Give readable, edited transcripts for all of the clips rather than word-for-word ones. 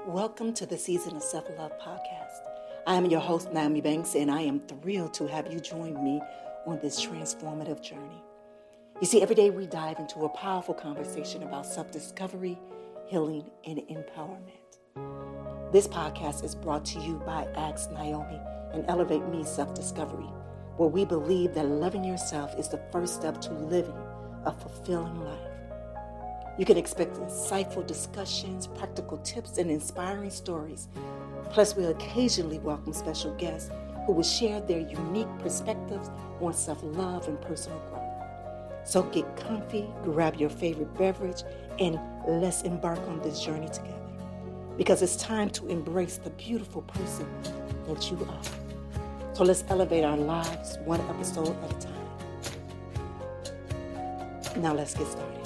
Welcome to the Season of Self-Love podcast. I am your host, Nyomi Banks, and I am thrilled to have you join me on this transformative journey. You see, every day we dive into a powerful conversation about self-discovery, healing, and empowerment. This podcast is brought to you by Ask Nyomi and Elevate Me Self-Discovery, where we believe that loving yourself is the first step to living a fulfilling life. You can expect insightful discussions, practical tips, and inspiring stories. Plus, we'll occasionally welcome special guests who will share their unique perspectives on self-love and personal growth. So get comfy, grab your favorite beverage, and let's embark on this journey together. Because it's time to embrace the beautiful person that you are. So let's elevate our lives one episode at a time. Now let's get started.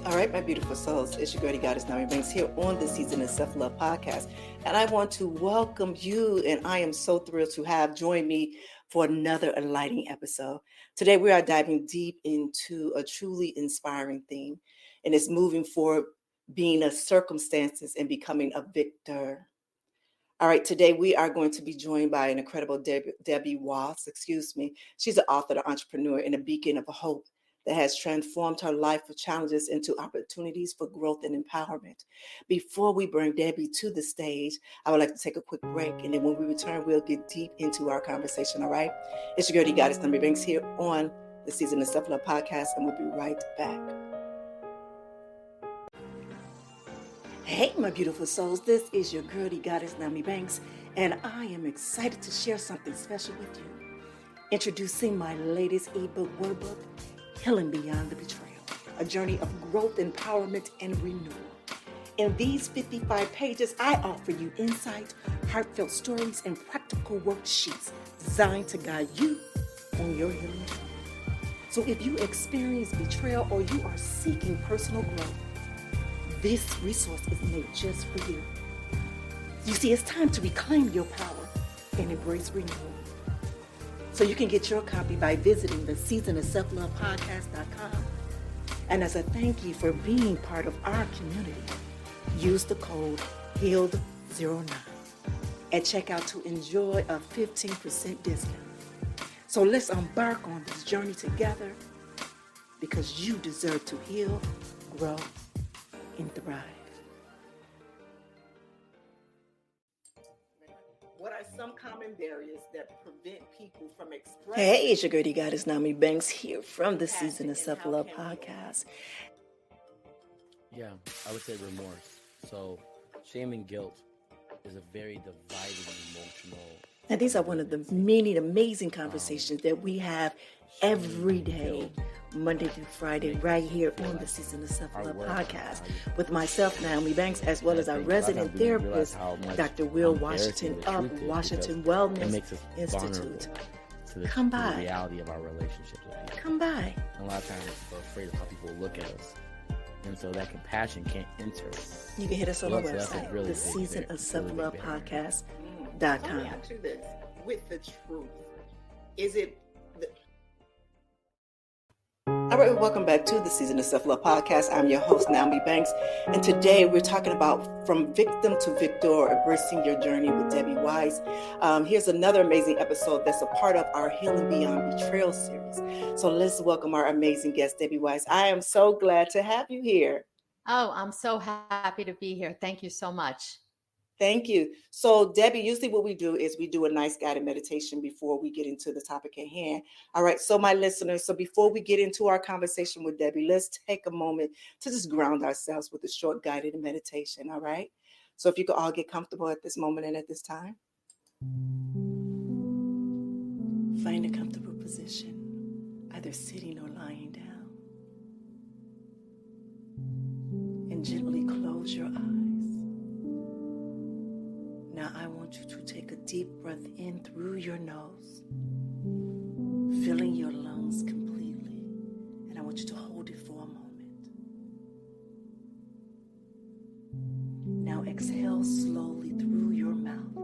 All right, my beautiful souls, it's your girl, Goddess Nyomi Banks here on the Season of Self-Love podcast. And I want to welcome you, and I am so thrilled to have joined me for another enlightening episode. Today, we are diving deep into a truly inspiring theme, and it's moving forward, being a circumstances and becoming a victor. All right, today we are going to be joined by an incredible Debbie Weiss, She's an author, an entrepreneur, and a beacon of hope that has transformed her life of challenges into opportunities for growth and empowerment. Before we bring Debbie to the stage, I would like to take a quick break, and then when we return, we'll get deep into our conversation, all right? It's your girl, Goddess Nyomi Banks here on the Season of Self-Love podcast, and we'll be right back. Hey, my beautiful souls, this is your girl, Goddess Nyomi Banks, and I am excited to share something special with you. Introducing my latest ebook workbook, Healing Beyond the Betrayal, a journey of growth, empowerment, and renewal. In these 55 pages, I offer you insight, heartfelt stories, and practical worksheets designed to guide you on your healing journey. So if you experience betrayal or you are seeking personal growth, this resource is made just for you. You see, it's time to reclaim your power and embrace renewal. So you can get your copy by visiting the seasonofselflovepodcast.com. And as a thank you for being part of our community, use the code HEALED09 at checkout to enjoy a 15% discount. So let's embark on this journey together because you deserve to heal, grow, and thrive. What are some common barriers that prevent people from expressing? Hey, it's your girl, Goddess Nyomi Banks here from the Season of Self-Love podcast. Yeah, I would say remorse. So shame and guilt is a very dividing emotional. Now, these are one of the many amazing conversations that we have every day, Monday through Friday, right here on the Season of Self-Love podcast with myself, Nyomi Banks, as well as our resident therapist, Dr. Will Washington of Washington Wellness Institute. Come by. The reality of our relationships with people. Come by. And a lot of times we're afraid of how people look at us. And so that compassion can't enter. You can hit us on the website, the Season of Self-Love podcast.com. Let me ask you this. With the truth, is it... All right, welcome back to the Season of Self-Love podcast. I'm your host, Nyomi Banks, and today we're talking about From Victim to Victor, Embracing Your Journey with Debbie Weiss. Here's another amazing episode that's a part of our Healing Beyond Betrayal series. So let's welcome our amazing guest, Debbie Weiss. I am so glad to have you here. Oh, I'm so happy to be here. Thank you so much. Thank you. So, Debbie, usually what we do is we do a nice guided meditation before we get into the topic at hand. All right. So, my listeners, so before we get into our conversation with Debbie, let's take a moment to just ground ourselves with a short guided meditation. All right. So, if you could all get comfortable at this moment and at this time, find a comfortable position, either sitting or lying down, and gently close your eyes. Now I want you to take a deep breath in through your nose, filling your lungs completely. And I want you to hold it for a moment. Now exhale slowly through your mouth,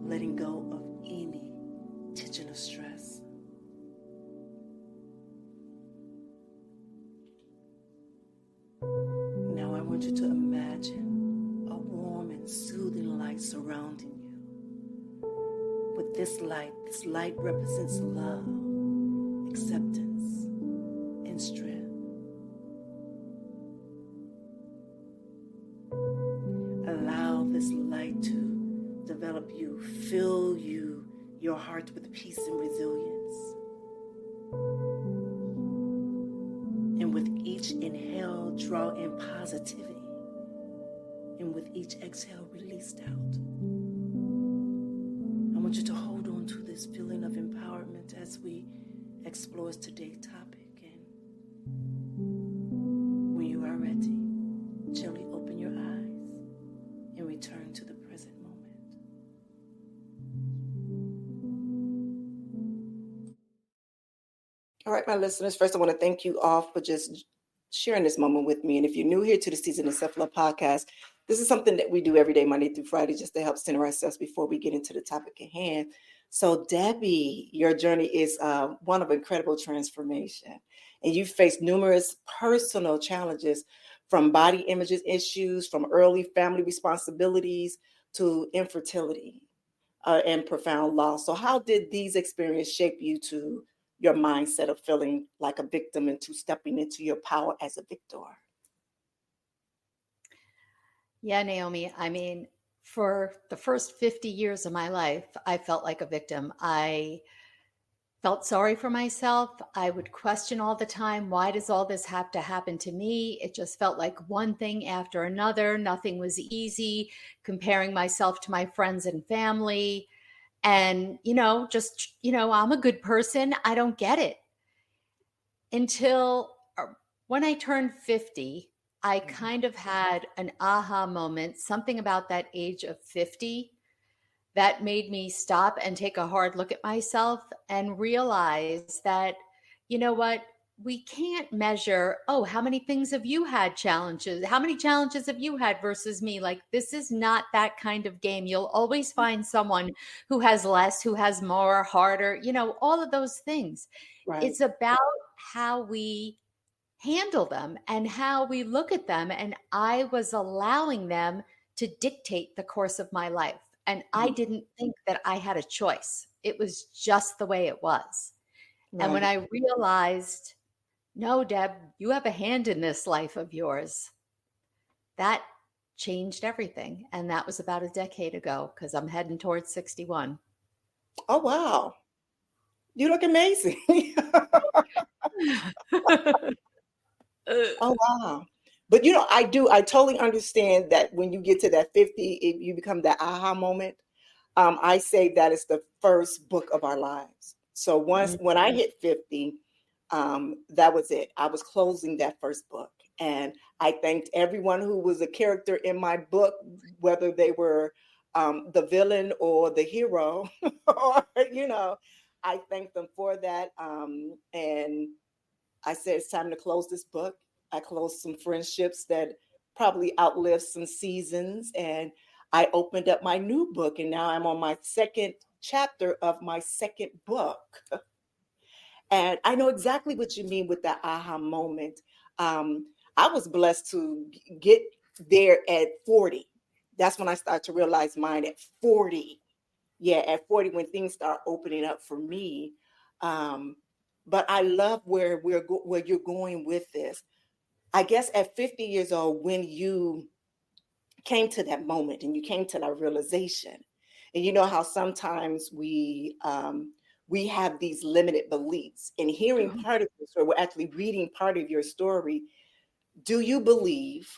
letting go of any tension or stress. Now I want you to imagine a warm and light surrounding you. With this light represents love, acceptance, and strength. Allow this light to develop you, fill your heart with peace and resilience. And with each inhale, draw in positivity. And with each exhale, release doubt. I want you to hold on to this feeling of empowerment as we explore today's topic. And when you are ready, gently open your eyes and return to the present moment. All right, my listeners, first I want to thank you all for just sharing this moment with me. And if you're new here to the Season of Self-Love podcast, this is something that we do every day, Monday through Friday, just to help center ourselves before we get into the topic at hand. So Debbie, your journey is one of incredible transformation. And you've faced numerous personal challenges, from body images issues, from early family responsibilities to infertility and profound loss. So how did these experiences shape you to your mindset of feeling like a victim into stepping into your power as a victor? Yeah, Naomi. I mean, for the first 50 years of my life, I felt like a victim. I felt sorry for myself. I would question all the time, why does all this have to happen to me? It just felt like one thing after another. Nothing was easy, comparing myself to my friends and family. And, I'm a good person. I don't get it. Until when I turned 50, I kind of had an aha moment, something about that age of 50 that made me stop and take a hard look at myself and realize that, you know what, we can't measure, oh, how many things have you had challenges? How many challenges have you had versus me? Like, this is not that kind of game. You'll always find someone who has less, who has more, harder, all of those things. Right. It's about how we handle them and how we look at them. And I was allowing them to dictate the course of my life. And I didn't think that I had a choice. It was just the way it was. Right. And when I realized, no, Deb, you have a hand in this life of yours, that changed everything. And that was about a decade ago, because I'm heading towards 61. Oh, wow. You look amazing. Oh, wow. But I totally understand that when you get to that 50, you become that aha moment. I say that is the first book of our lives. So when I hit 50, that was it. I was closing that first book. And I thanked everyone who was a character in my book, whether they were the villain or the hero, or, I thanked them for that. And I said, it's time to close this book. I closed some friendships that probably outlived some seasons. And I opened up my new book. And now I'm on my second chapter of my second book. And I know exactly what you mean with that aha moment. I was blessed to get there at 40. That's when I started to realize mine at 40. Yeah, at 40, when things start opening up for me. But I love where you're going with this. I guess at 50 years old, when you came to that moment and you came to that realization, and you know how sometimes we have these limited beliefs. And hearing part of your story, we're actually reading part of your story. Do you believe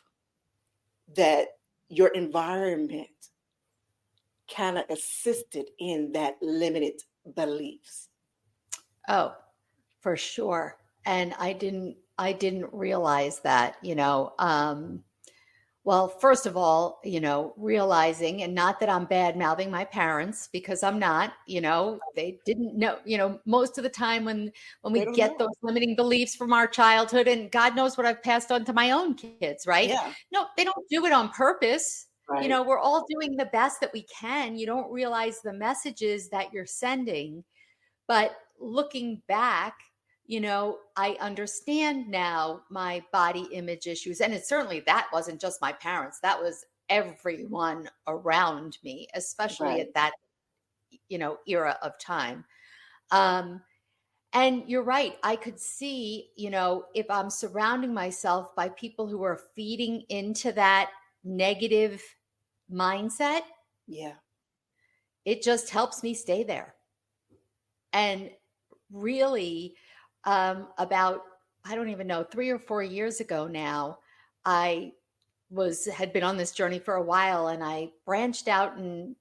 that your environment kind of assisted in that limited beliefs? Oh, for sure. And I didn't realize that, well, first of all, realizing, and not that I'm bad mouthing my parents, because I'm not, they didn't know, most of the time when we get those limiting beliefs from our childhood, and God knows what I've passed on to my own kids, right? Yeah. No, they don't do it on purpose. Right. We're all doing the best that we can. You don't realize the messages that you're sending. But looking back, I understand now my body image issues. And that wasn't just my parents. That was everyone around me, especially Right. at that, era of time. Um, and you're right. I could see, if I'm surrounding myself by people who are feeding into that negative mindset, Yeah. it just helps me stay there. And really, about, I don't even know, 3 or 4 years ago now, I had been on this journey for a while, and I branched out and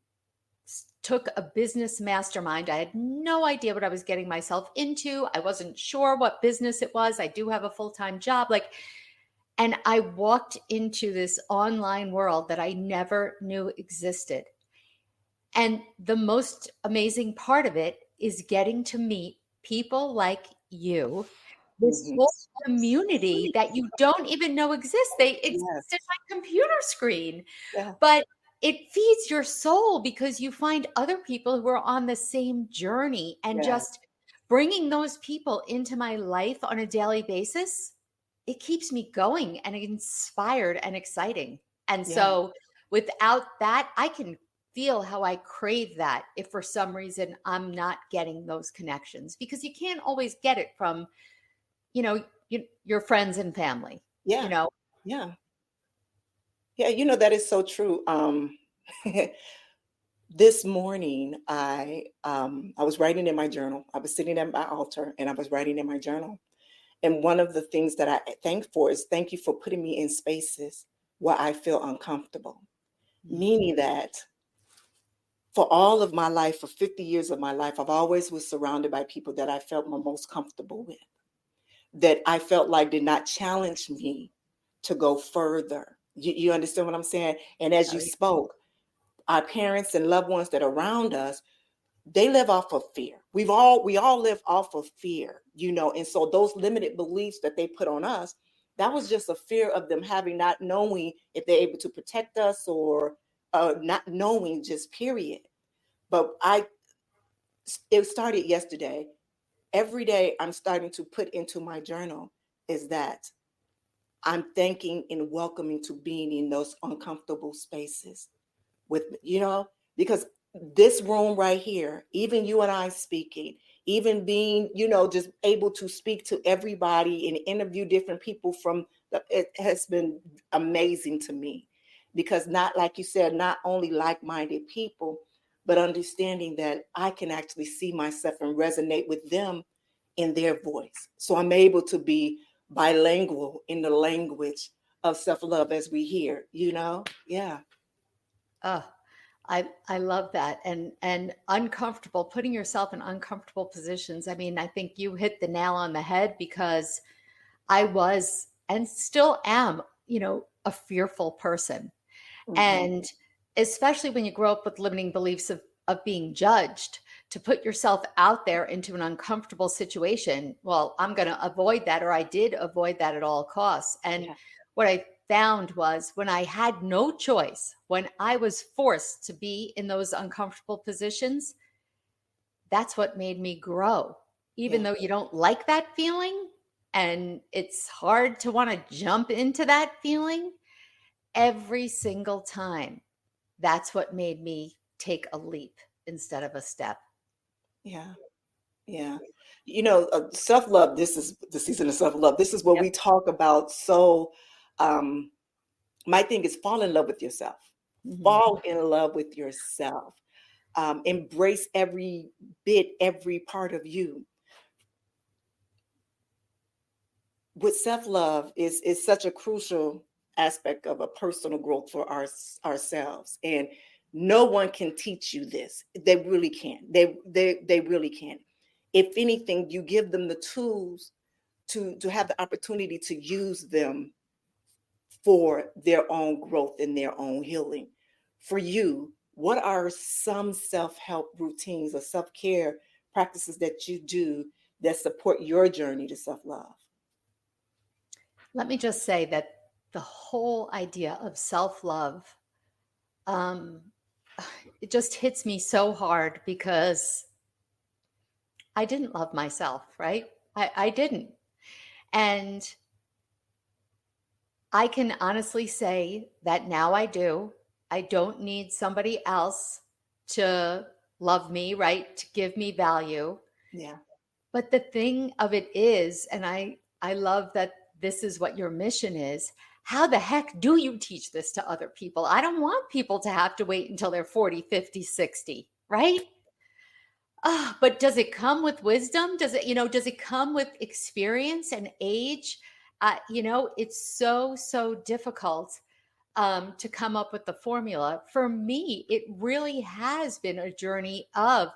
took a business mastermind. I had no idea what I was getting myself into. I wasn't sure what business it was. I do have a full-time job. And I walked into this online world that I never knew existed. And the most amazing part of it is getting to meet people like you, this Hmm. whole community that you don't even know exists. They exist in Yes. my computer screen. Yeah. But it feeds your soul because you find other people who are on the same journey, and Yeah. just bringing those people into my life on a daily basis, it keeps me going and inspired and exciting. And Yeah. so without that, I can feel how I crave that if for some reason I'm not getting those connections, because you can't always get it from, your friends and family, you Yeah. know. Yeah. Yeah. That is so true. This morning, I was writing in my journal. I was sitting at my altar and I was writing in my journal. And one of the things that I thank you for putting me in spaces where I feel uncomfortable. Meaning that for all of my life, for 50 years of my life, I've always was surrounded by people that I felt my most comfortable with, that I felt like did not challenge me to go further. You understand what I'm saying? And as Oh, you yeah. spoke, our parents and loved ones that are around us, they live off of fear. We all live off of fear, and so those limited beliefs that they put on us, that was just a fear of them having, not knowing if they're able to protect us, or not knowing, just period. But it started yesterday. Every day I'm starting to put into my journal is that I'm thanking and welcoming to being in those uncomfortable spaces with, because this room right here, even you and I speaking, even being, just able to speak to everybody and interview different people it has been amazing to me, because, not like you said, not only like-minded people, but understanding that I can actually see myself and resonate with them in their voice. So I'm able to be bilingual in the language of self-love, as we hear, yeah. Oh, I love that. And uncomfortable, putting yourself in uncomfortable positions. I mean, I think you hit the nail on the head, because I was and still am, a fearful person. Mhm. And especially when you grow up with limiting beliefs of being judged, to put yourself out there into an uncomfortable situation, well, I'm going to avoid that, or I did avoid that at all costs. And Yeah. what I found was, when I had no choice, when I was forced to be in those uncomfortable positions, that's what made me grow. Even Yeah. though you don't like that feeling and it's hard to want to jump into that feeling, every single time, that's what made me take a leap instead of a step. Yeah. Yeah. Self-love, this is the season of self-love. This is what Yep. we talk about. So, um, my thing is, fall in love with yourself. Mhm. Fall in love with yourself. Embrace every part of you. With self-love is such a crucial aspect of a personal growth for ourselves. And no one can teach you this. They really can't. They really can't. If anything, you give them the tools to have the opportunity to use them for their own growth and their own healing. For you, what are some self-help routines or self-care practices that you do that support your journey to self-love? Let me just say that the whole idea of self love, um, it just hits me so hard, because I didn't love myself, right? I didn't. And I can honestly say that now I do. I don't need somebody else to love me, right? To give me value. Yeah. But the thing of it is, and I love that this is what your mission is. How the heck do you teach this to other people? I don't want people to have to wait until they're 40, 50, 60, right? But does it come with wisdom? Does it, does it come with experience and age? It's so difficult to come up with the formula. For me, it really has been a journey of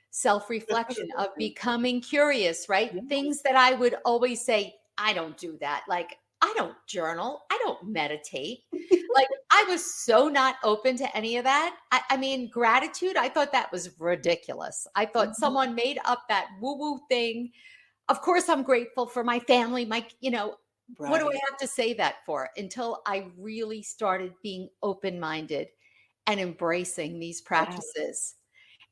self reflection, of becoming curious, right? Yeah. Things that I would always say, I don't do that. Like, I don't journal, I don't meditate. Like, I was so not open to any of that. I mean, gratitude, I thought that was ridiculous. I thought Mhm. someone made up that woo woo thing. Of course, I'm grateful for my family, what do I Right. have to say that for? Until I really started being open minded and embracing these Yeah. practices.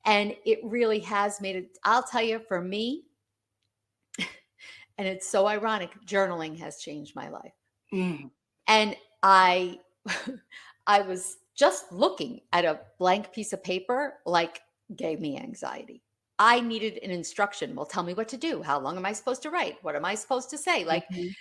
And it really has made it, I'll tell you, for me, and it's so ironic, journaling has changed my life. Mm. And I I was just looking at a blank piece of paper, like, gave me anxiety. I needed an instruction. Well, tell me what to do. How long am I supposed to write? What am I supposed to say? Like, Mhm.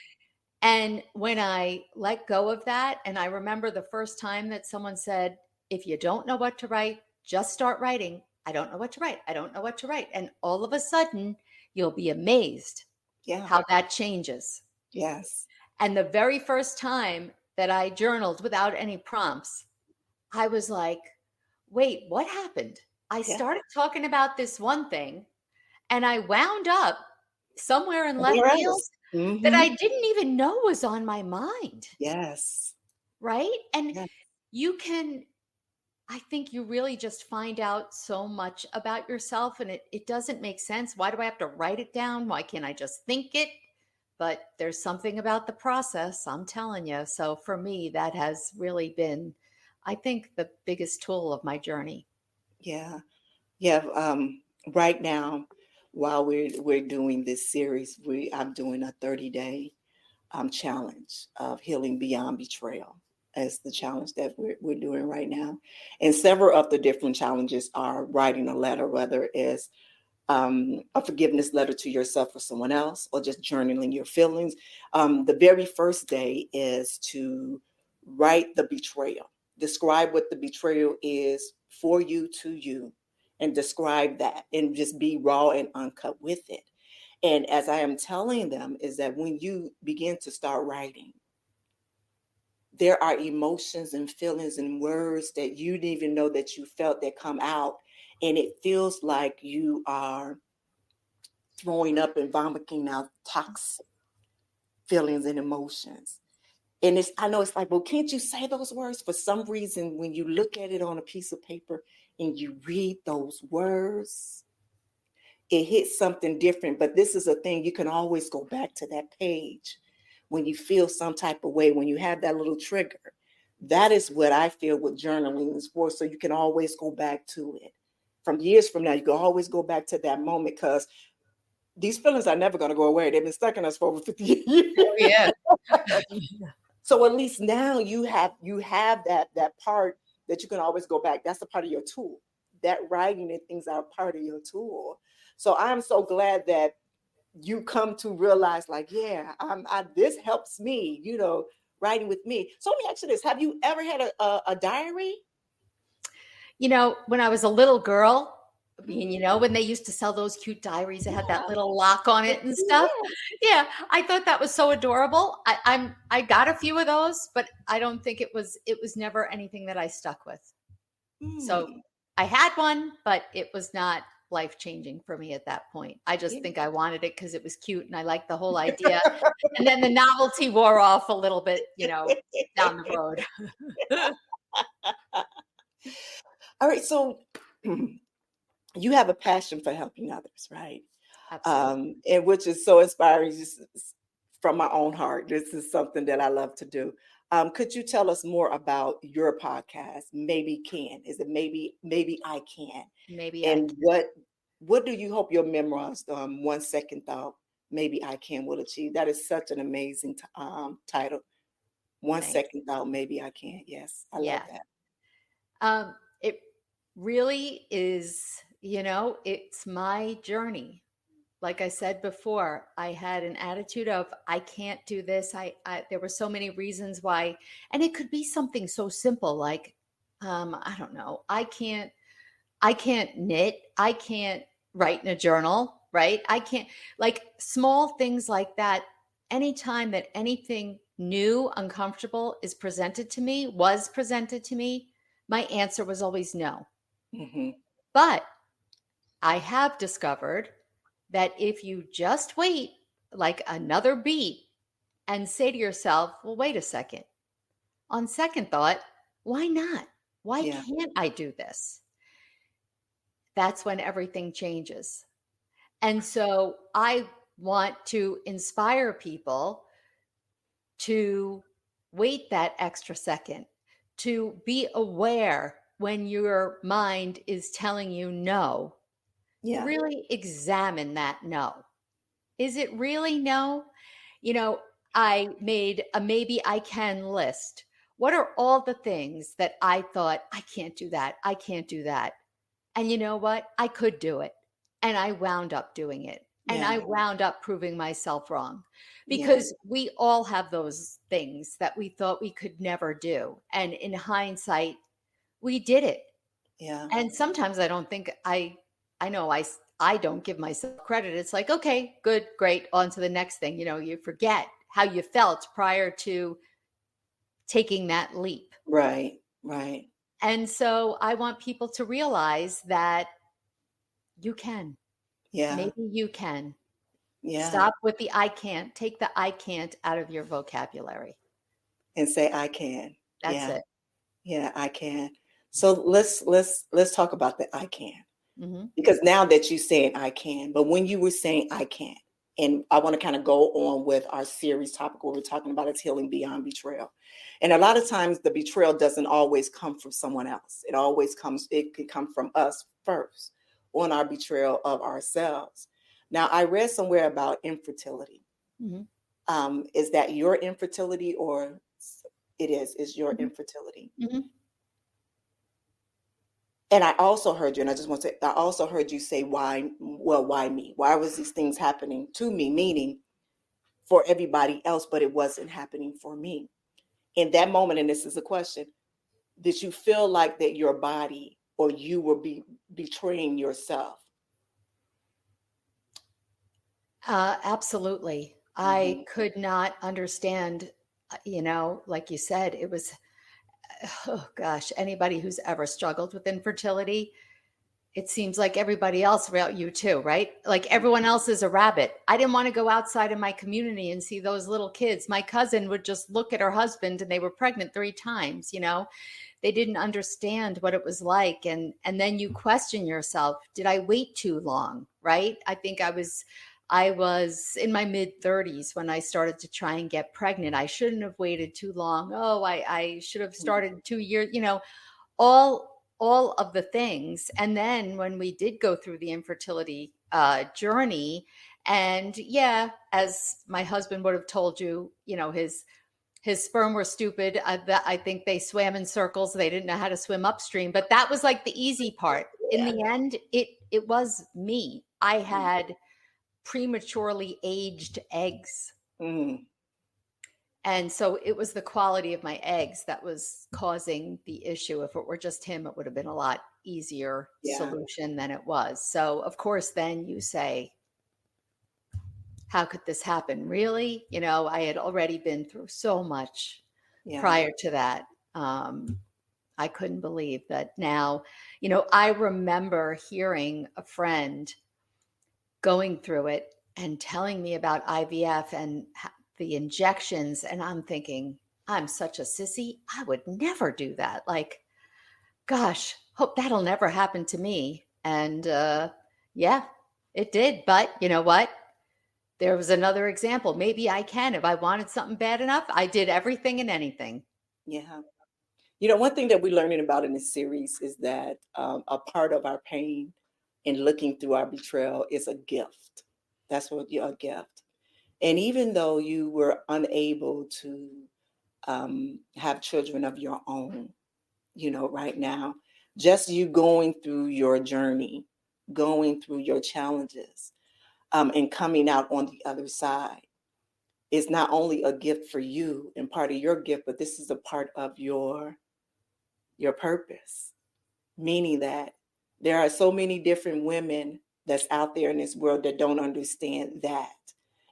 and when I let go of that, and I remember the first time that someone said, if you don't know what to write, just start writing. I don't know what to write. I don't know what to write. And all of a sudden, you'll be amazed Yeah. how that changes. Yes. And the very first time that I journaled without any prompts, I was like, wait, what happened? I Yeah. started talking about this one thing and I wound up somewhere in left Where field else? that Hmm. I didn't even know was on my mind. Yes. Right. And Yeah. you can, I think you really just find out so much about yourself and it doesn't make sense. Why do I have to write it down? Why can't I just think it? But there's something about the process, I'm telling you. So for me, that has really been, I think, the biggest tool of my journey. Yeah. Yeah. Right now, while we're doing this series, I'm doing a 30-day challenge of healing beyond betrayal as the challenge that we're doing right now. And several of the different challenges are writing a letter, whether it's a forgiveness letter to yourself or someone else, or just journaling your feelings. The very first day is to write the betrayal, describe what the betrayal is for you, to you, and describe that and just be raw and uncut with it. And as I am telling them, is that when you begin to start writing, there are emotions and feelings and words that you didn't even know that you felt that come out. And it feels like you are throwing up and vomiting out toxic feelings and emotions. And I know it's like, well, can't you say those words? For some reason, when you look at it on a piece of paper and you read those words, it hits something different. But this is a thing, you can always go back to that page when you feel some type of way, when you have that little trigger. That is what I feel what journaling is for. So you can always go back to it. From years from now, you can always go back to that moment, because these feelings are never going to go away. They've been stuck in us for over 50 years. Oh, yeah. So at least now you have that part that you can always go back. That's a part of your tool. That writing and things are part of your tool. So I'm so glad that you come to realize, like, yeah, this helps me, writing with me. So let me ask you this: have you ever had a diary? When I was a little girl, I mean, when they used to sell those cute diaries that had that Yeah. little lock on it and stuff. Yeah, I thought that was so adorable. I got a few of those, but I don't think it was never anything that I stuck with. So Hmm. I had one, but it was not life changing for me at that point. I just think I wanted it because it was cute and I liked the whole idea. And then the novelty wore off a little bit, down the road. All right. So you have a passion for helping others, right? Absolutely. And which is so inspiring, just from my own heart. This is something that I love to do. Could you tell us more about your podcast? Maybe can is it maybe I can, Maybe I and what do you hope your memoirs, 1 second thought, maybe I can, will achieve? That is such an amazing title. One thank. second thought, maybe I can. Yes, I love Yeah. that. It really is, it's my journey. Like I said before, I had an attitude of I can't do this. There were so many reasons why, and it could be something so simple like, I don't know, I can't knit, I can't write in a journal, right? I can't, like small things like that. Anytime that anything new, uncomfortable was presented to me, my answer was always no. Mm-hmm. But I have discovered that if you just wait like another beat and say to yourself, well, wait a second, on second thought, why not? Why Yeah. can't I do this? That's when everything changes. And so I want to inspire people to wait that extra second, to be aware when your mind is telling you no. Yeah. Really examine that no. Is it really no? You know, I made a maybe I can list. What are all the things that I thought, I can't do that? I can't do that. And you know what? I could do it. And I wound up doing it. And I Yeah. wound up proving myself wrong Yeah. because we all have those things that we thought we could never do. And in hindsight, we did it. Yeah. And sometimes I don't think I know I don't give myself credit. It's like, okay, good, great, on to the next thing. You forget how you felt prior to taking that leap. Right. Right. And so I want people to realize that you can. Yeah. Maybe you can. Yeah. Stop with the I can't. Take the I can't out of your vocabulary. And say I can. That's Yeah. it. Yeah, I can. So let's talk about the I can. Hmm. Because now that you saying I can, but when you were saying I can, and I want to kind of go on with our series topic where we're talking about it's healing beyond betrayal. And a lot of times the betrayal doesn't always come from someone else. It could come from us first on our betrayal of ourselves. Now, I read somewhere about infertility. Hmm. Is that your infertility or is your Hmm. infertility? Hmm. And I also heard you, and I just want to say, I also heard you say, why, well, why me? Why was these things happening to me? Meaning for everybody else, but it wasn't happening for me. In that moment, and this is a question, did you feel like that your body or you were betraying yourself? Absolutely. I Hmm. could not understand, like you said, it was, oh gosh, anybody who's ever struggled with infertility, it seems like everybody else around you too, right? Like everyone else is a rabbit. I didn't want to go outside in my community and see those little kids. My cousin would just look at her husband and they were pregnant 3 times. They didn't understand what it was like. And then you question yourself, did I wait too long? Right? I think I was in my mid 30s when I started to try and get pregnant. I shouldn't have waited too long. Oh, I should have started 2 years, all of the things. And then when we did go through the infertility journey, and yeah, as my husband would have told you, his sperm were stupid. I think they swam in circles. They didn't know how to swim upstream. But that was like the easy part. In Yeah. the end, it was me. I had prematurely aged eggs. Mm. And so it was the quality of my eggs that was causing the issue. If it were just him, it would have been a lot easier Yeah. solution than it was. So, of course, then you say, how could this happen? Really? I had already been through so much Yeah. prior to that. I couldn't believe that now, I remember hearing a friend going through it and telling me about IVF and the injections. And I'm thinking, I'm such a sissy. I would never do that. Like, gosh, hope that'll never happen to me. And yeah, it did. But you know what? There was another example. Maybe I can. If I wanted something bad enough, I did everything and anything. Yeah. One thing that we're learning about in this series is that a part of our pain in looking through our betrayal is a gift. That's what you're a gift. And even though you were unable to have children of your own, right now. Just you going through your journey, going through your challenges, and coming out on the other side is not only a gift for you and part of your gift, but this is a part of your purpose. Meaning that there are so many different women that's out there in this world that don't understand that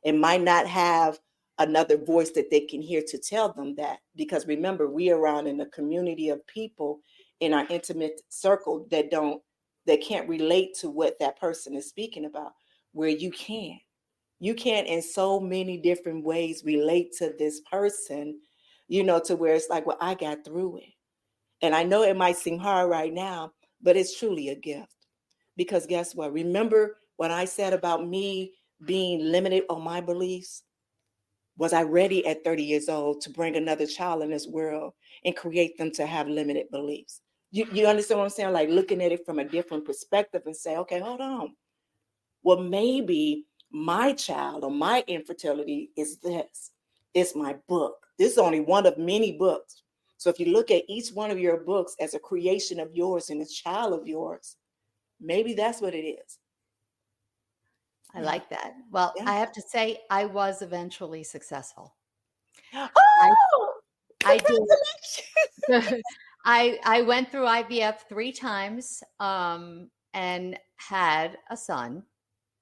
and might not have another voice that they can hear to tell them that. Because remember, we are around in a community of people in our intimate circle that can't relate to what that person is speaking about, where you can in so many different ways relate to this person, to where it's like, well, I got through it. And I know it might seem hard right now, but it's truly a gift. Because guess what? Remember what I said about me being limited on my beliefs? Was I ready at 30 years old to bring another child in this world and create them to have limited beliefs? You understand what I'm saying? Like looking at it from a different perspective and say, okay, hold on. Well, maybe my child or my infertility is this. It's my book. This is only one of many books. So if you look at each one of your books as a creation of yours and a child of yours, maybe that's what it is. I like that. Well, Yeah. I have to say, I was eventually successful. Oh, I did. congratulations. I went through IVF 3 times and had a son.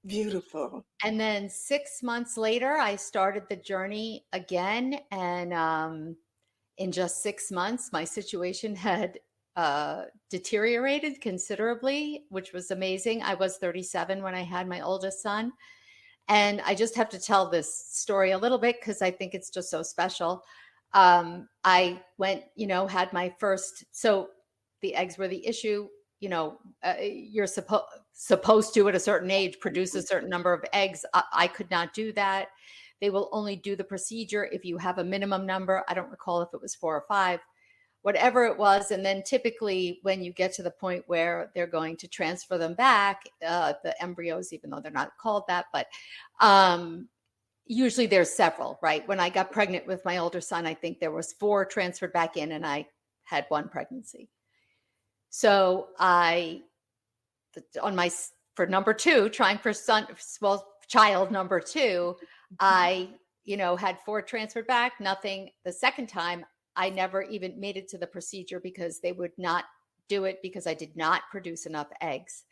Beautiful. And then 6 months later, I started the journey again. And in just 6 months, my situation had deteriorated considerably, which was amazing. I was 37 when I had my oldest son. And I just have to tell this story a little bit because I think it's just so special. I went, had my first, so the eggs were the issue. You're supposed to, at a certain age, produce a certain number of eggs. I could not do that. They will only do the procedure if you have a minimum number. I don't recall if it was 4 or 5, whatever it was. And then typically when you get to the point where they're going to transfer them back, the embryos, even though they're not called that, but usually there's several, right? When I got pregnant with my older son, I think there was 4 transferred back in and I had 1 pregnancy. So for number 2, trying for child number 2, I, had 4 transferred back, nothing. The second time, I never even made it to the procedure because they would not do it because I did not produce enough eggs.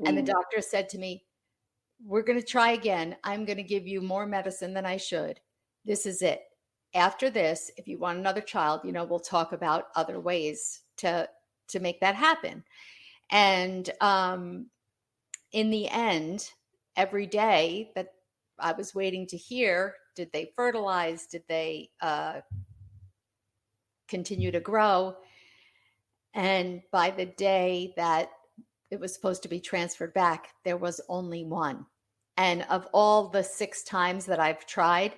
And the doctor said to me, we're going to try again. I'm going to give you more medicine than I should. This is it. After this, if you want another child, we'll talk about other ways to make that happen. And in the end, every day that I was waiting to hear, did they fertilize? Did they continue to grow? And by the day that it was supposed to be transferred back, there was only 1. And of all the 6 times that I've tried,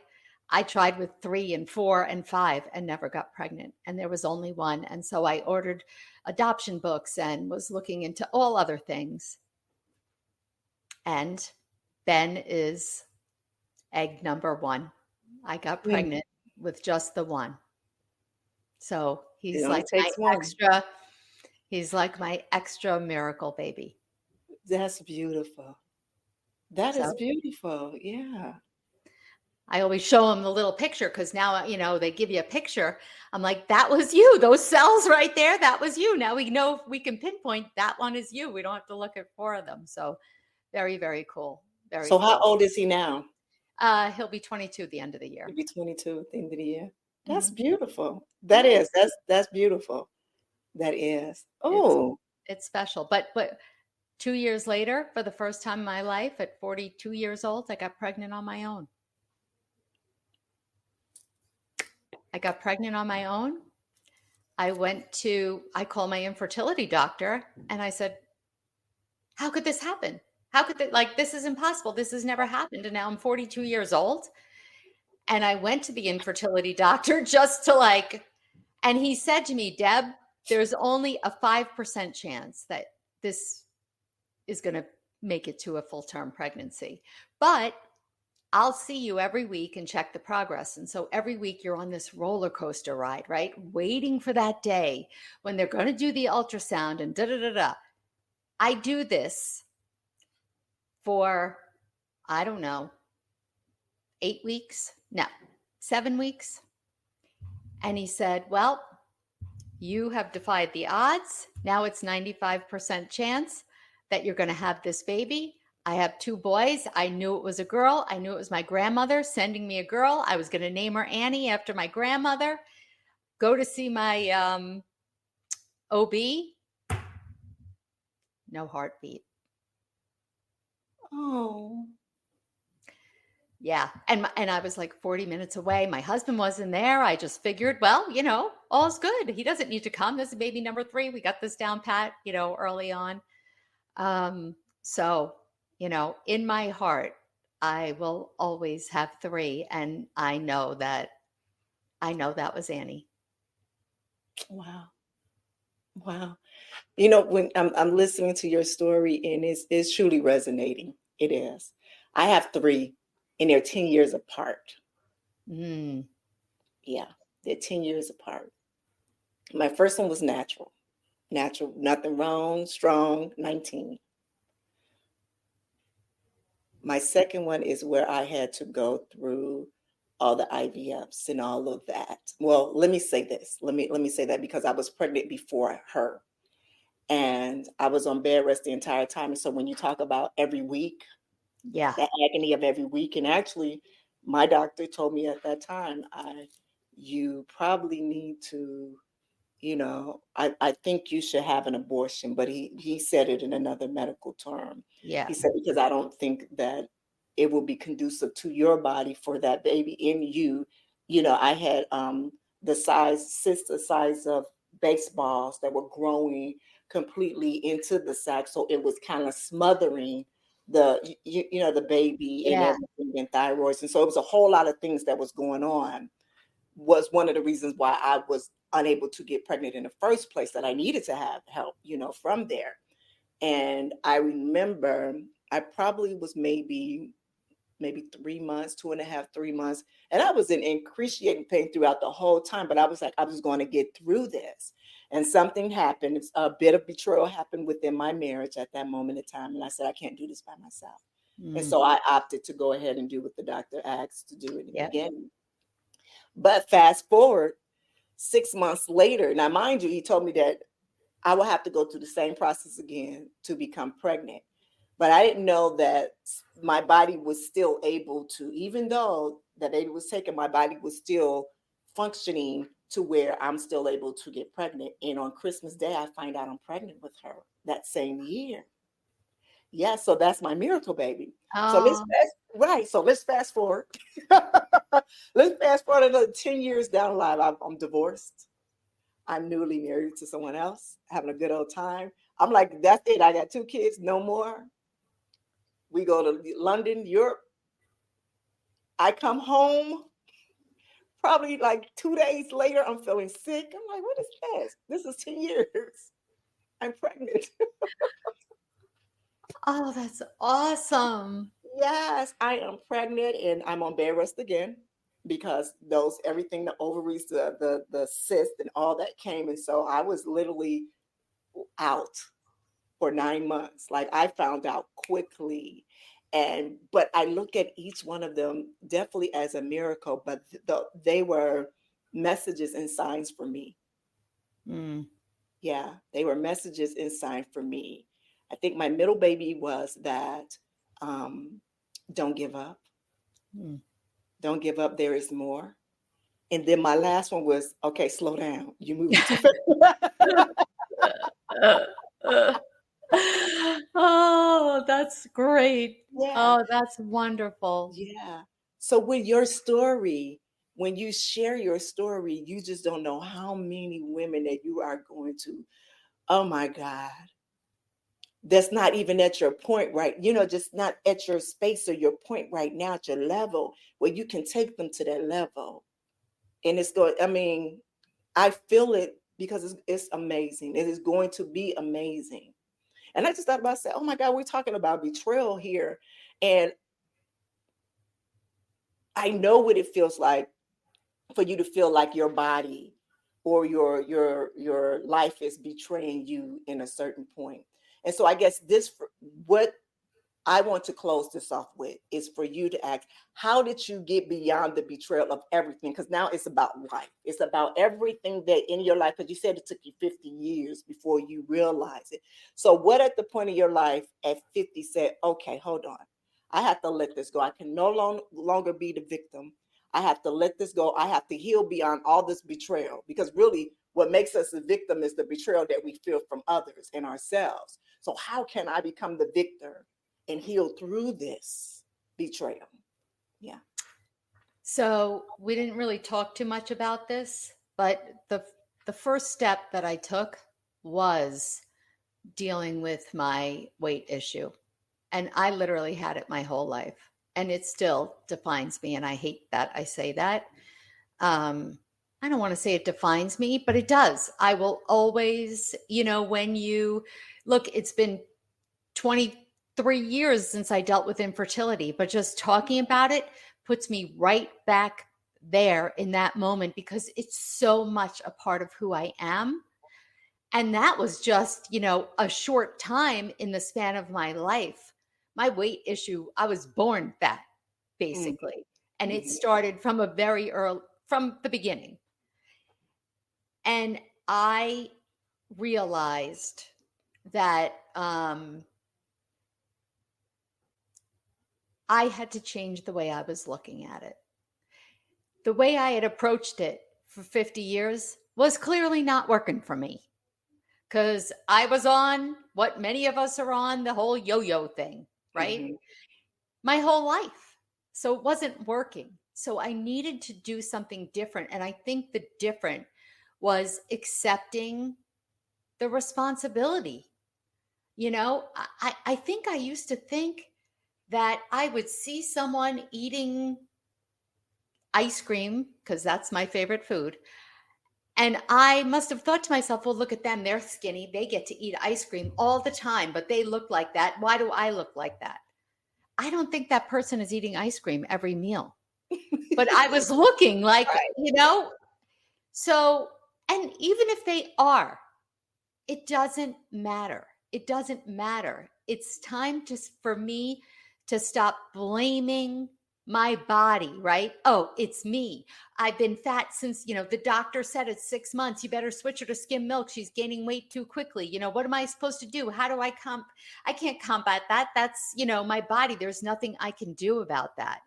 I tried with 3 and 4 and 5 and never got pregnant. And there was only 1. And so I ordered adoption books and was looking into all other things. And Ben is egg number 1. I got pregnant with just the 1. So he's like my extra miracle baby. That's beautiful. That is beautiful. Yeah. I always show them the little picture because now, they give you a picture. I'm like, that was you. Those cells right there, that was you. Now we know we can pinpoint that one is you. We don't have to look at 4 of them. So very, very cool. Very So cool. how old is he now? He'll be 22 at the end of the year. He'll be 22 at the end of the year. That's beautiful. That's beautiful. That is. Oh, it's special. But 2 years later, for the first time in my life, at 42 years old, I got pregnant on my own. I called my infertility doctor and I said, how could this happen? How could this is impossible. This has never happened. And now I'm 42 years old. And I went to the infertility doctor just to and he said to me, Deb, there's only a 5% chance that this is going to make it to a full-term pregnancy. But I'll see you every week and check the progress. And so every week you're on this roller coaster ride, right? Waiting for that day when they're going to do the ultrasound and da da da da. I do this for, I don't know, 8 weeks? No, 7 weeks. And he said, well, you have defied the odds. Now it's 95% chance that you're going to have this baby. I have 2 boys. I knew it was a girl. I knew it was my grandmother sending me a girl. I was going to name her Annie after my grandmother. Go to see my OB. No heartbeat. Oh. Yeah. And I was like 40 minutes away. My husband wasn't there. I just figured, well, all's good. He doesn't need to come. This is baby number 3. We got this down pat, early on. So, in my heart, I will always have 3. And I know that was Annie. Wow. Wow. When I'm listening to your story, and it's truly resonating. It is. I have 3, and they're 10 years apart. Mm. Yeah, they're 10 years apart. My first one was natural, nothing wrong, strong, 19. My second one is where I had to go through all the IVFs and all of that. Well, let me say this. Let me say that because I was pregnant before her. And I was on bed rest the entire time. And so when you talk about every week, Yeah. the agony of every week, and actually my doctor told me at that time, you probably need to, I think you should have an abortion, but he said it in another medical term. Yeah. He said, because I don't think that it will be conducive to your body for that baby in you. I had cysts the size of baseballs that were growing completely into the sac. So it was kind of smothering the baby and Yeah. everything, and thyroids. And so it was a whole lot of things that was going on, was one of the reasons why I was unable to get pregnant in the first place, that I needed to have help, from there. And I remember I probably was maybe 3 months, 2.5, 3 months. And I was in excruciating pain throughout the whole time, but I was like, I was going to get through this. And something happened. A bit of betrayal happened within my marriage at that moment in time. And I said, I can't do this by myself. Mm. And so I opted to go ahead and do what the doctor asked to do in the Yep. beginning. But fast forward 6 months later, now mind you, he told me that I will have to go through the same process again to become pregnant. But I didn't know that my body was still able to, even though the baby was taken, my body was still functioning to where I'm still able to get pregnant. And on Christmas Day, I find out I'm pregnant with her that same year. Yeah, so that's my miracle baby. So let's fast forward. Let's fast forward another 10 years down the line. I'm divorced. I'm newly married to someone else, having a good old time. I'm like, that's it. I got 2 kids, no more. We go to London, Europe. I come home. Probably like 2 days later, I'm feeling sick. I'm like, what is this? This is 10 years. I'm pregnant. Oh, that's awesome. Yes, I am pregnant, and I'm on bed rest again because everything, the ovaries, the cyst and all that came. And so I was literally out for 9 months. Like, I found out quickly. But I look at each one of them definitely as a miracle, but they were messages and signs for me. Mm. Yeah, they were messages and signs for me. I think my middle baby was that, don't give up. Mm. Don't give up. There is more. And then my last one was, okay, slow down. You're moving too fast. Oh, that's great. Yeah. Oh, that's wonderful. Yeah. So with your story, when you share your story, you just don't know how many women that you are going to, oh my God, that's not even at your point, right? Just not at your space or your point right now, at your level, where you can take them to that level. And I feel it because it's amazing. It is going to be amazing. And I just thought about saying, oh my God, we're talking about betrayal here. And I know what it feels like for you to feel like your body or your life is betraying you in a certain point. And so I guess what I want to close this off with is for you to ask, how did you get beyond the betrayal of everything? Because now it's about life. It's about everything that in your life, because you said it took you 50 years before you realize it. So what at the point of your life at 50 said, okay, hold on. I have to let this go. I can no longer be the victim. I have to let this go. I have to heal beyond all this betrayal, because really what makes us a victim is the betrayal that we feel from others and ourselves. So how can I become the victor and heal through this betrayal? Yeah. So we didn't really talk too much about this, but the first step that I took was dealing with my weight issue. And I literally had it my whole life. And it still defines me. And I hate that I say that. I don't want to say it defines me, but it does. I will always, when you look, it's been 23 years since I dealt with infertility, but just talking about it puts me right back there in that moment, because it's so much a part of who I am. And that was just, a short time in the span of my life. My weight issue, I was born fat, basically. And it started from from the beginning. And I realized that I had to change the way I was looking at it. The way I had approached it for 50 years was clearly not working for me, because I was on what many of us are on, the whole yo-yo thing, right? My whole life. So it wasn't working. So I needed to do something different. And I think the different was accepting the responsibility. I think I used to think that I would see someone eating ice cream, because that's my favorite food. And I must have thought to myself, well, look at them. They're skinny. They get to eat ice cream all the time, but they look like that. Why do I look like that? I don't think that person is eating ice cream every meal. But I was looking like, So, and even if they are, it doesn't matter. It doesn't matter. It's time for me to stop blaming my body, right? Oh, it's me. I've been fat since, the doctor said it's 6 months. You better switch her to skim milk. She's gaining weight too quickly. What am I supposed to do? How do I I can't combat that. That's, my body. There's nothing I can do about that.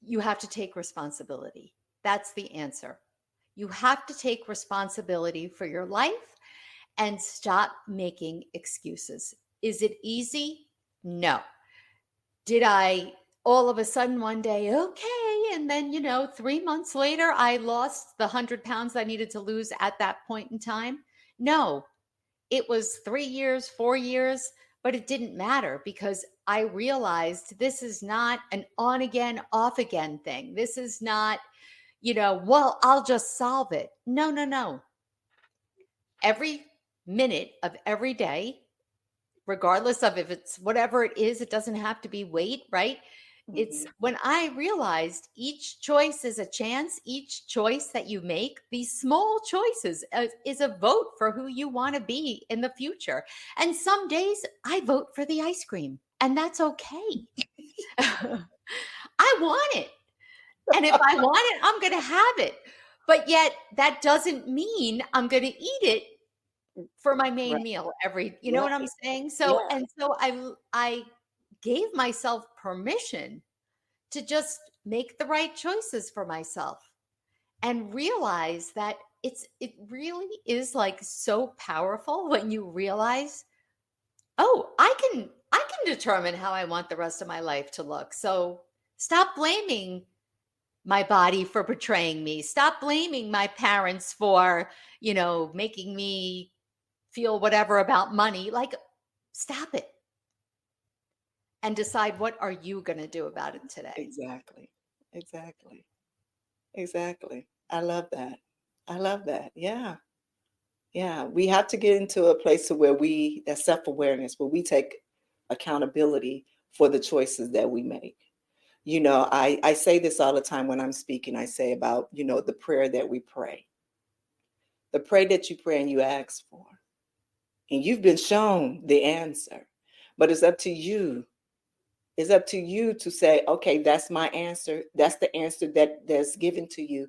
You have to take responsibility. That's the answer. You have to take responsibility for your life and stop making excuses. Is it easy? No. Did I all of a sudden one day, okay, and then, 3 months later, I lost the 100 pounds I needed to lose at that point in time? No. It was 3 years, 4 years, but it didn't matter, because I realized this is not an on again, off again thing. This is not, well, I'll just solve it. No. Every minute of every day, regardless of if it's whatever it is, it doesn't have to be weight, right? It's when I realized each choice is a chance, each choice that you make, these small choices is a vote for who you want to be in the future. And some days I vote for the ice cream, and that's okay. I want it. And if I want it, I'm going to have it. But yet that doesn't mean I'm going to eat it for my main meal you know what I'm saying? So, and so I gave myself permission to just make the right choices for myself, and realize that it really is like so powerful when you realize, oh, I can determine how I want the rest of my life to look. So stop blaming my body for betraying me. Stop blaming my parents for, making me feel whatever about money. Like, stop it. And decide, what are you going to do about it today? Exactly. I love that. Yeah. We have to get into a place where that self-awareness, where we take accountability for the choices that we make. I say this all the time when I'm speaking. I say about, the prayer that we pray. The prayer that you pray and you ask for. And you've been shown the answer. But it's up to you. It's up to you to say, okay, that's my answer. That's the answer that's given to you.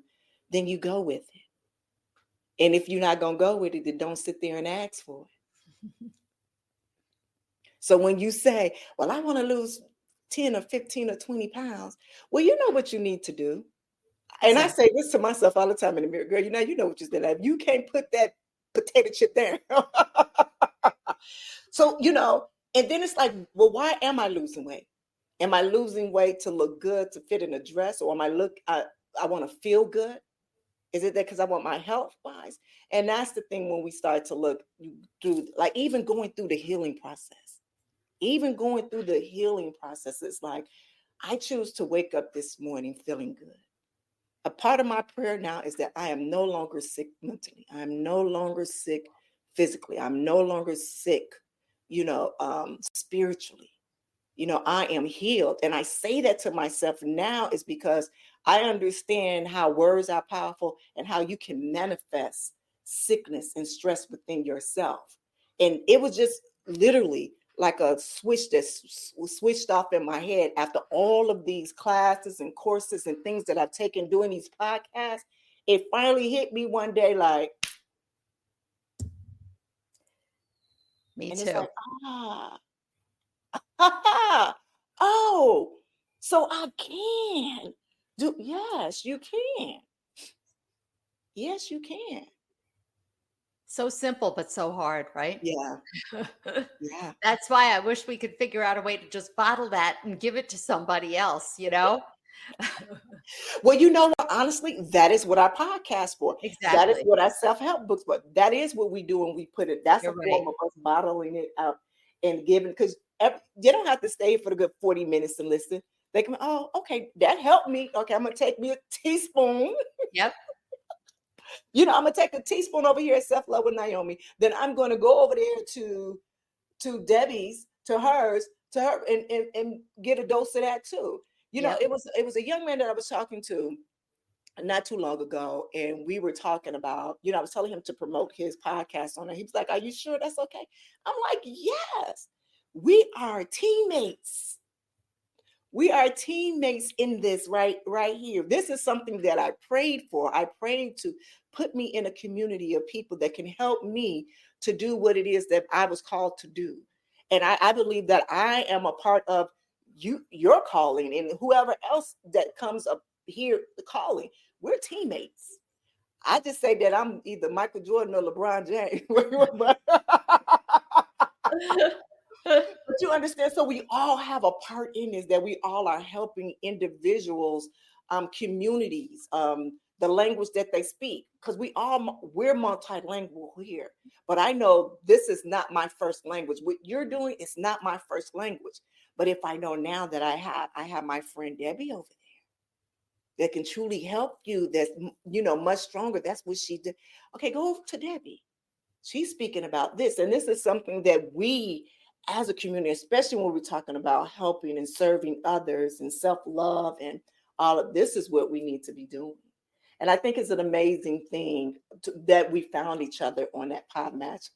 Then you go with it. And if you're not going to go with it, then don't sit there and ask for it. So when you say, well, I want to lose 10 or 15 or 20 pounds, well, you know what you need to do. And I say this to myself all the time in the mirror, girl, you know what you said. Like, you can't put that potato chip there. So, and then it's like, well, why am I losing weight? Am I losing weight to look good, to fit in a dress? Or I want to feel good? Is it that because I want my health wise? And that's the thing when we start to look through, like even going through the healing process. Even going through the healing process, it's like, I choose to wake up this morning feeling good. A part of my prayer now is that I am no longer sick mentally. I'm no longer sick physically. I'm no longer sick, spiritually. I am healed. And I say that to myself now is because I understand how words are powerful and how you can manifest sickness and stress within yourself. And it was just literally like a switch that was switched off in my head after all of these classes and courses and things that I've taken doing these podcasts. It finally hit me one day like, Me and too. it's like, oh, so I can do, yes, you can. Yes, you can. So simple, but so hard, right? Yeah. Yeah. That's why I wish we could figure out a way to just bottle that and give it to somebody else, Well, you know what? Honestly, that is what our podcast for. That is Exactly. what our self-help books for. That is what we do when we put it. That's a You're right. form of us bottling it out and giving, because you don't have to stay for the good 40 minutes to listen. They can, oh, okay, that helped me. Okay, I'm gonna take me a teaspoon. Yep. I'm gonna take a teaspoon over here at Self-Love with Nyomi. Then I'm gonna go over there to Debbie's, to hers, to her, and get a dose of that too. Yep. It was a young man that I was talking to not too long ago, and we were talking about, I was telling him to promote his podcast on it. He was like, "Are you sure that's okay?" I'm like, "Yes, we are teammates. We are teammates in this right here. This is something that I prayed for. I prayed to put me in a community of people that can help me to do what it is that I was called to do. And I believe that I am a part of your calling, and whoever else that comes up here, the calling. We're teammates. I just say that I'm either Michael Jordan or LeBron James. But you understand, so we all have a part in this, that we all are helping individuals, communities, the language that they speak, because we're multilingual here. But I know this is not my first language. What you're doing is not my first language. But if I know now that I have my friend Debbie over there that can truly help you, that's much stronger. That's what she did. Okay, go over to Debbie. She's speaking about this, and this is something that we as a community, especially when we're talking about helping and serving others and self-love and all of this, is what we need to be doing. And I think it's an amazing thing that we found each other on that Podmatch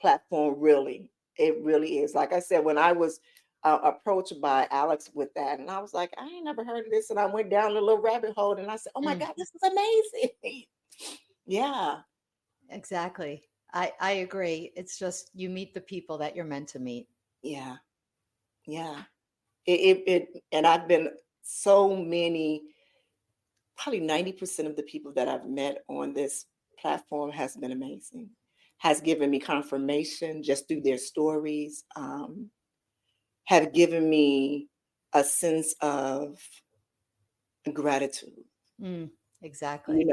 platform. Really, it really is. Like I said, when I was approached by Alex with that, and I was like, I ain't never heard of this, and I went down a little rabbit hole, and I said, oh my God, this is amazing. Yeah. Exactly. I agree. It's just you meet the people that you're meant to meet. Yeah. Yeah. And I've been so many, probably 90% of the people that I've met on this platform has been amazing, has given me confirmation just through their stories, have given me a sense of gratitude. Exactly.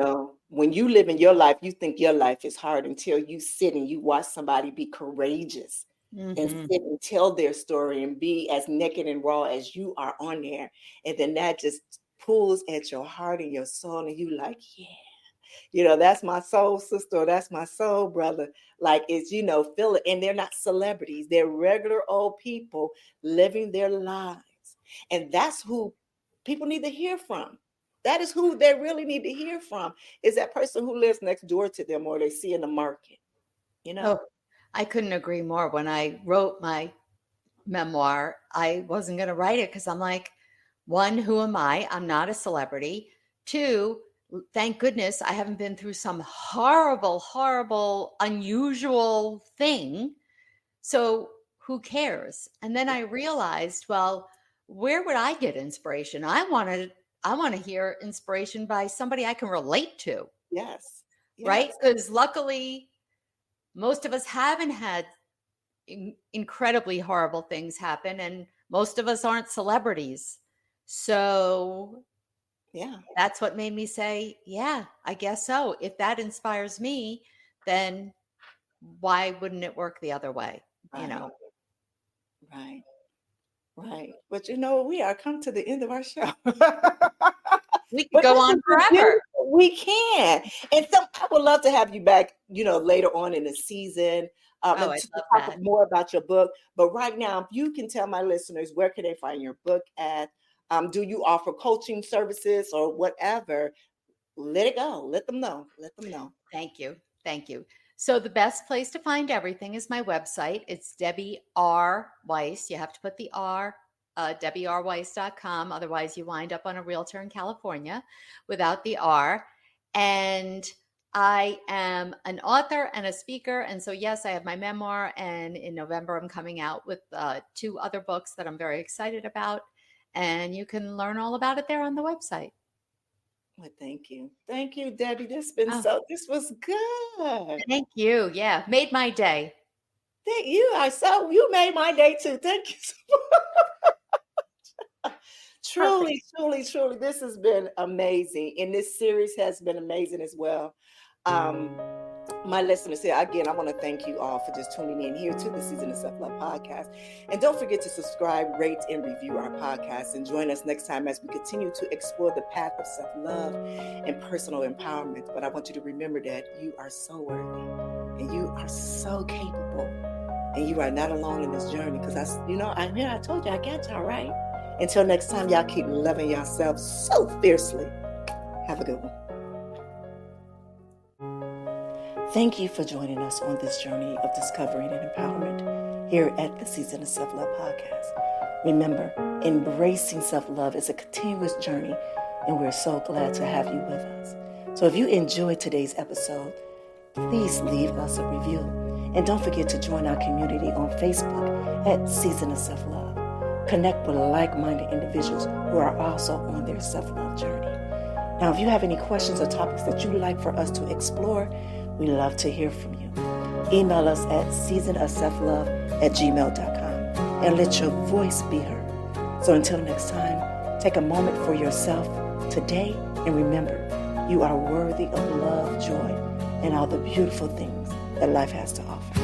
When you live in your life, you think your life is hard until you sit and you watch somebody be courageous and sit and tell their story and be as naked and raw as you are on there. And then that just pulls at your heart and your soul, and you like, yeah, that's my soul sister, or that's my soul brother. Like, it's, feel it. And they're not celebrities. They're regular old people living their lives. And that's who people need to hear from. That is who they really need to hear from, is that person who lives next door to them or they see in the market, you know? Oh, I couldn't agree more. When I wrote my memoir, I wasn't going to write it because I'm like, one, who am I? I'm not a celebrity. Two, thank goodness I haven't been through some horrible, horrible, unusual thing. So who cares? And then I realized, well, where would I get inspiration? I want to hear inspiration by somebody I can relate to, Yes. right? Yes. Because luckily, most of us haven't had incredibly horrible things happen, and most of us aren't celebrities. So Yeah. that's what made me say, yeah, I guess so. If that inspires me, then why wouldn't it work the other way? You Right. know, Right. Right. But we are come to the end of our show. we could But go this on has been forever. beautiful. We can. And so I would love to have you back, later on in the season, Oh, and I to love talk that. more about your book. But right now, if you can tell my listeners, where can they find your book at? Do you offer coaching services or whatever? Let it go. Let them know. Let them know. Thank you. Thank you. So the best place to find everything is my website. It's Debbie R. Weiss. You have to put the R, DebbieRWeiss.com. Otherwise, you wind up on a realtor in California without the R. And I am an author and a speaker. And so, yes, I have my memoir. And in November, I'm coming out with 2 other books that I'm very excited about. And you can learn all about it there on the website. Well, thank you. Thank you, Debbie. Oh, This was good. thank you. Yeah, made my day. You made my day too. Thank you so much. Perfect. Truly, truly, truly, this has been amazing. And this series has been amazing as well. My listeners here, again, I want to thank you all for just tuning in here to the Season of Self-Love podcast. And don't forget to subscribe, rate, and review our podcast. And join us next time as we continue to explore the path of self-love and personal empowerment. But I want you to remember that you are so worthy and you are so capable. And you are not alone in this journey, because I told you I got y'all right. Until next time, y'all keep loving yourselves so fiercely. Have a good one. Thank you for joining us on this journey of discovery and empowerment here at the Season of Self-Love podcast. Remember, embracing self-love is a continuous journey, and we're so glad to have you with us. So if you enjoyed today's episode, please leave us a review. And don't forget to join our community on Facebook at Season of Self-Love. Connect with like-minded individuals who are also on their self-love journey. Now, if you have any questions or topics that you'd like for us to explore, we love to hear from you. Email us at seasonofselflove@gmail.com and let your voice be heard. So until next time, take a moment for yourself today and remember, you are worthy of love, joy, and all the beautiful things that life has to offer.